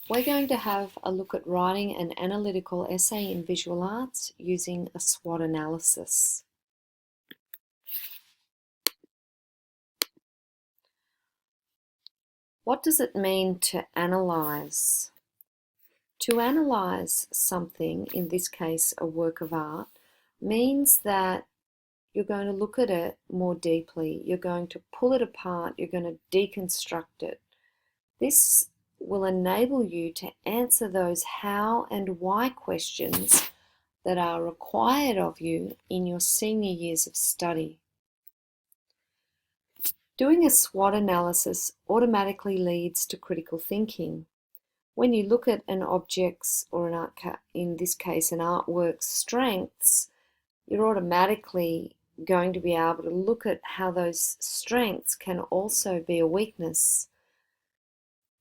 We're going to have a look at writing an analytical essay in visual arts using a SWOT analysis. What does it mean to analyze? To analyze something, in this case a work of art, means that you're going to look at it more deeply. You're going to pull it apart. You're going to deconstruct it. This will enable you to answer those how and why questions that are required of you in your senior years of study. Doing a SWOT analysis automatically leads to critical thinking. When you look at an object's, or in this case an artwork's strengths, you're automatically going to be able to look at how those strengths can also be a weakness.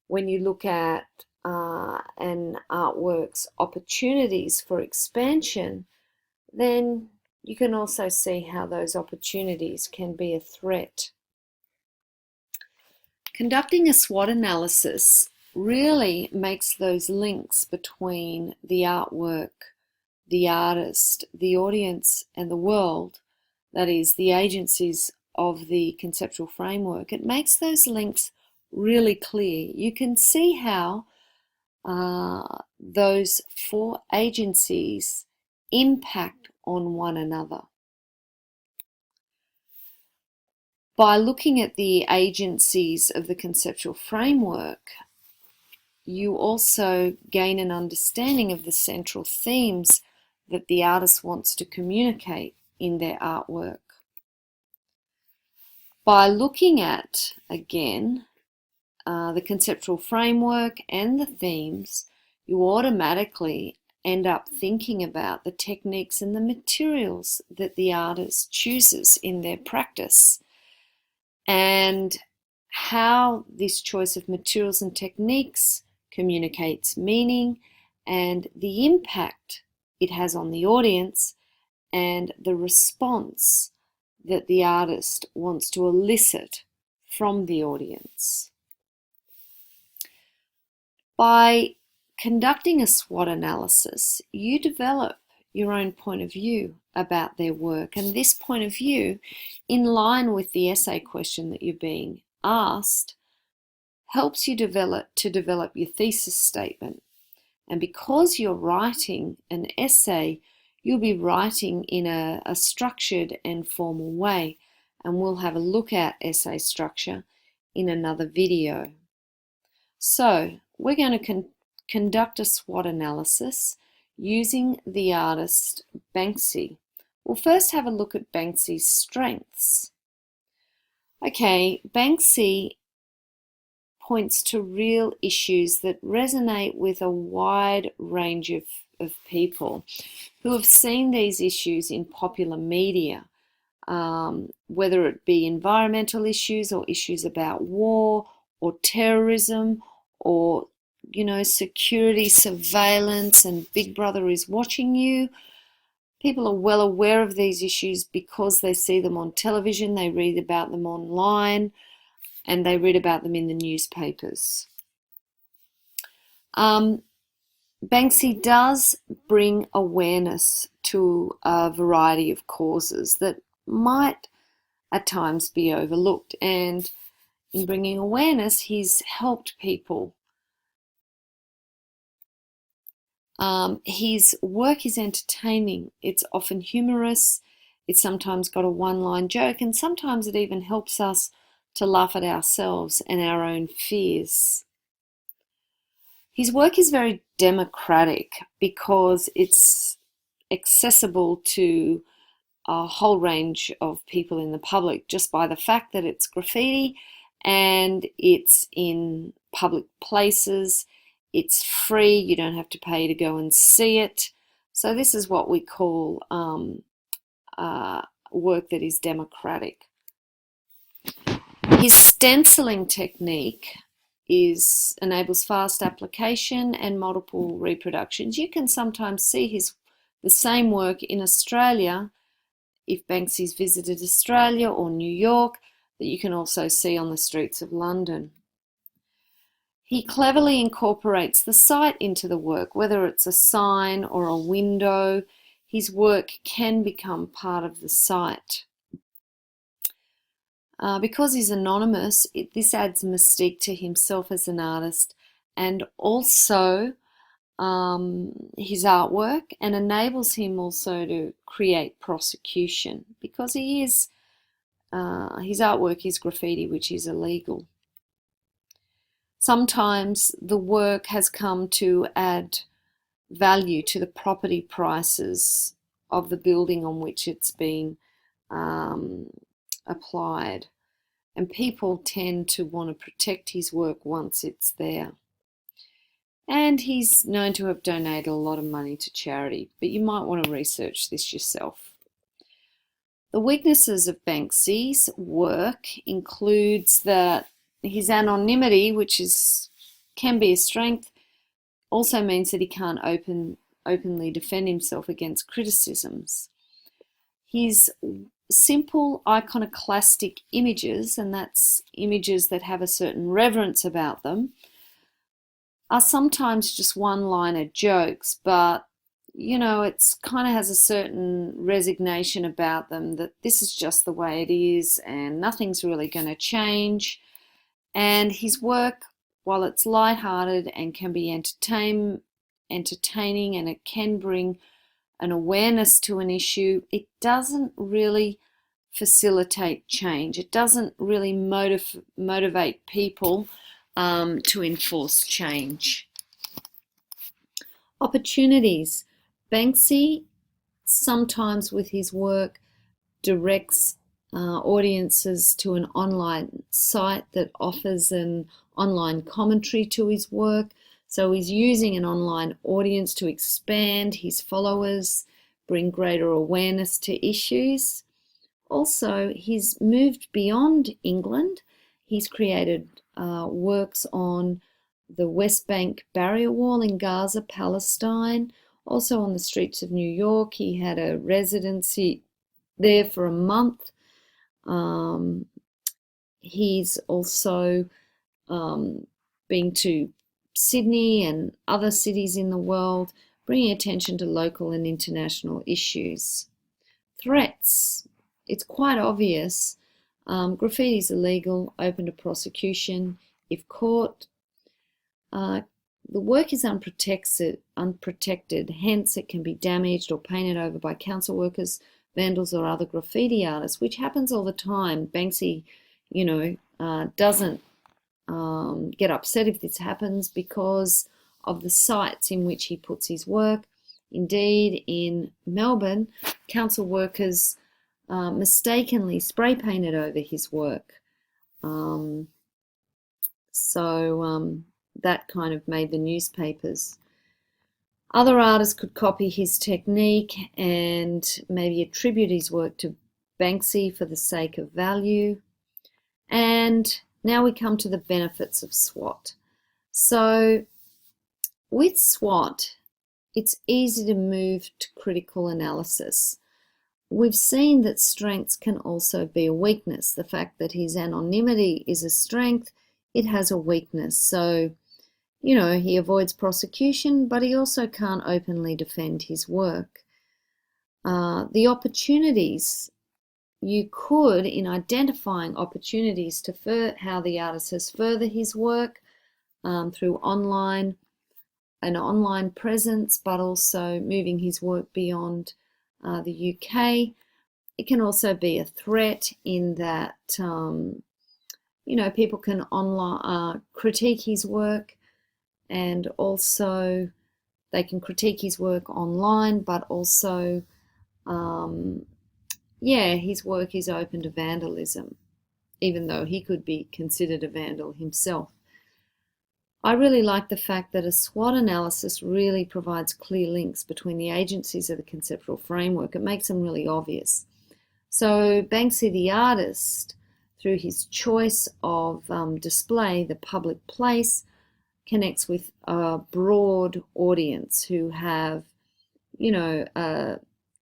When you look at an artwork's opportunities for expansion, then you can also see how those opportunities can be a threat. Conducting a SWOT analysis really makes those links between the artwork, the artist, the audience, and the world, that is, the agencies of the conceptual framework. It makes those links really clear. You can see how those four agencies impact on one another. By looking at the agencies of the conceptual framework, you also gain an understanding of the central themes that the artist wants to communicate in their artwork. By looking at, again, the conceptual framework and the themes, you automatically end up thinking about the techniques and the materials that the artist chooses in their practice, and how this choice of materials and techniques communicates meaning and the impact it has on the audience and the response that the artist wants to elicit from the audience. By conducting a SWOT analysis, you develop your own point of view about their work, and this point of view, in line with the essay question that you're being asked, helps you develop your thesis statement. And because you're writing an essay, you'll be writing in a structured and formal way, and we'll have a look at essay structure in another video. So we're going to conduct a SWOT analysis using the artist Banksy. We'll first have a look at Banksy's strengths. Okay, Banksy points to real issues that resonate with a wide range of people who have seen these issues in popular media, whether it be environmental issues or issues about war or terrorism or security, surveillance, and Big Brother is watching you. People are well aware of these issues because they see them on television, they read about them online, and they read about them in the newspapers. Banksy does bring awareness to a variety of causes that might at times be overlooked, and in bringing awareness, he's helped people. His work is entertaining. It's often humorous. It's sometimes got a one-line joke, and sometimes it even helps us to laugh at ourselves and our own fears. His work is very democratic because it's accessible to a whole range of people in the public just by the fact that it's graffiti and it's in public places. It's free, you don't have to pay to go and see it. So this is what we call work that is democratic. His stenciling technique enables fast application and multiple reproductions. You can sometimes see the same work in Australia, if Banksy's visited Australia or New York, that you can also see on the streets of London. He cleverly incorporates the site into the work, whether it's a sign or a window. His work can become part of the site. Because he's anonymous, this adds mystique to himself as an artist and also his artwork, and enables him also to create prosecution because he is his artwork is graffiti, which is illegal. Sometimes the work has come to add value to the property prices of the building on which it's been applied, and people tend to want to protect his work once it's there. And he's known to have donated a lot of money to charity, but you might want to research this yourself. The weaknesses of Banksy's work includes that his anonymity, which can be a strength, also means that he can't openly defend himself against criticisms. His simple iconoclastic images, and that's images that have a certain reverence about them, are sometimes just one-liner jokes, but it's kind of has a certain resignation about them that this is just the way it is and nothing's really going to change. And his work, while it's lighthearted and can be entertaining, and it can bring an awareness to an issue, it doesn't really facilitate change. It doesn't really motivate people to enforce change. Opportunities. Banksy, sometimes with his work, directs audiences to an online site that offers an online commentary to his work. So he's using an online audience to expand his followers, bring greater awareness to issues. Also, he's moved beyond England. He's created works on the West Bank barrier wall in Gaza, Palestine, also on the streets of New York. He had a residency there for a month. He's also been to Sydney and other cities in the world, bringing attention to local and international issues. Threats. It's quite obvious. Graffiti is illegal, open to prosecution if caught. The work is unprotected, hence it can be damaged or painted over by council workers, vandals or other graffiti artists, which happens all the time. Banksy, doesn't get upset if this happens because of the sites in which he puts his work. Indeed, in Melbourne, council workers mistakenly spray painted over his work. That kind of made the newspapers. Other artists could copy his technique and maybe attribute his work to Banksy for the sake of value. And now we come to the benefits of SWOT. So with SWOT, it's easy to move to critical analysis. We've seen that strengths can also be a weakness. The fact that his anonymity is a strength, it has a weakness. So, he avoids prosecution, but he also can't openly defend his work. The opportunities, you could, in identifying opportunities to how the artist has furthered his work through an online presence, but also moving his work beyond the UK. It can also be a threat in that, people can online critique his work, and also they can critique his work online, but also, his work is open to vandalism, even though he could be considered a vandal himself. I really like the fact that a SWOT analysis really provides clear links between the agencies of the conceptual framework. It makes them really obvious. So Banksy the artist, through his choice of display, the public place, connects with a broad audience who have,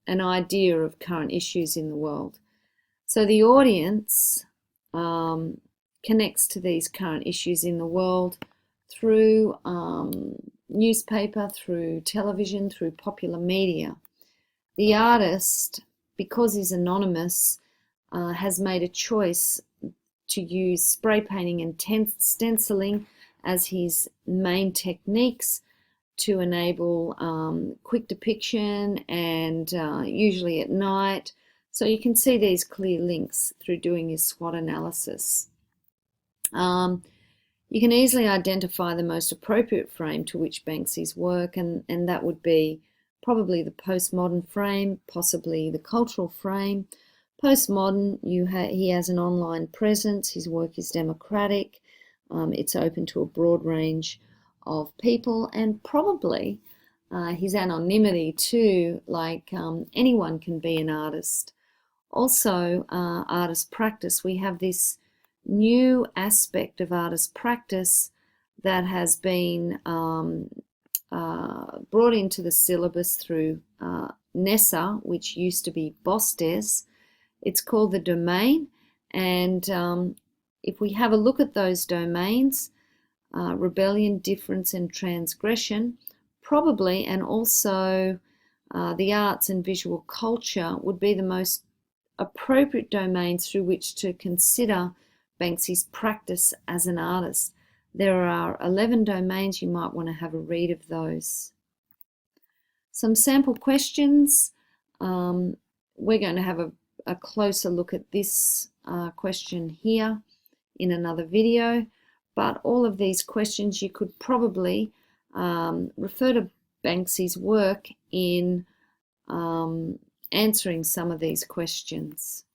an idea of current issues in the world. So the audience connects to these current issues in the world through newspaper, through television, through popular media. The artist, because he's anonymous, has made a choice to use spray painting and stenciling as his main techniques to enable quick depiction, and usually at night. So you can see these clear links through doing your SWOT analysis. You can easily identify the most appropriate frame to which Banksy's work, and that would be probably the postmodern frame, possibly the cultural frame. Postmodern, he has an online presence, his work is democratic, it's open to a broad range of people, and probably his anonymity too, like anyone can be an artist. Also, artist practice, we have this new aspect of artist practice that has been brought into the syllabus through NESA, which used to be BOSTES. It's called the domain, and if we have a look at those domains, rebellion, difference and transgression, probably, and also the arts and visual culture would be the most appropriate domains through which to consider Banksy's practice as an artist. There are 11 domains. You might want to have a read of those. Some sample questions. We're going to have a closer look at this question here in another video, but all of these questions you could probably refer to Banksy's work in answering some of these questions.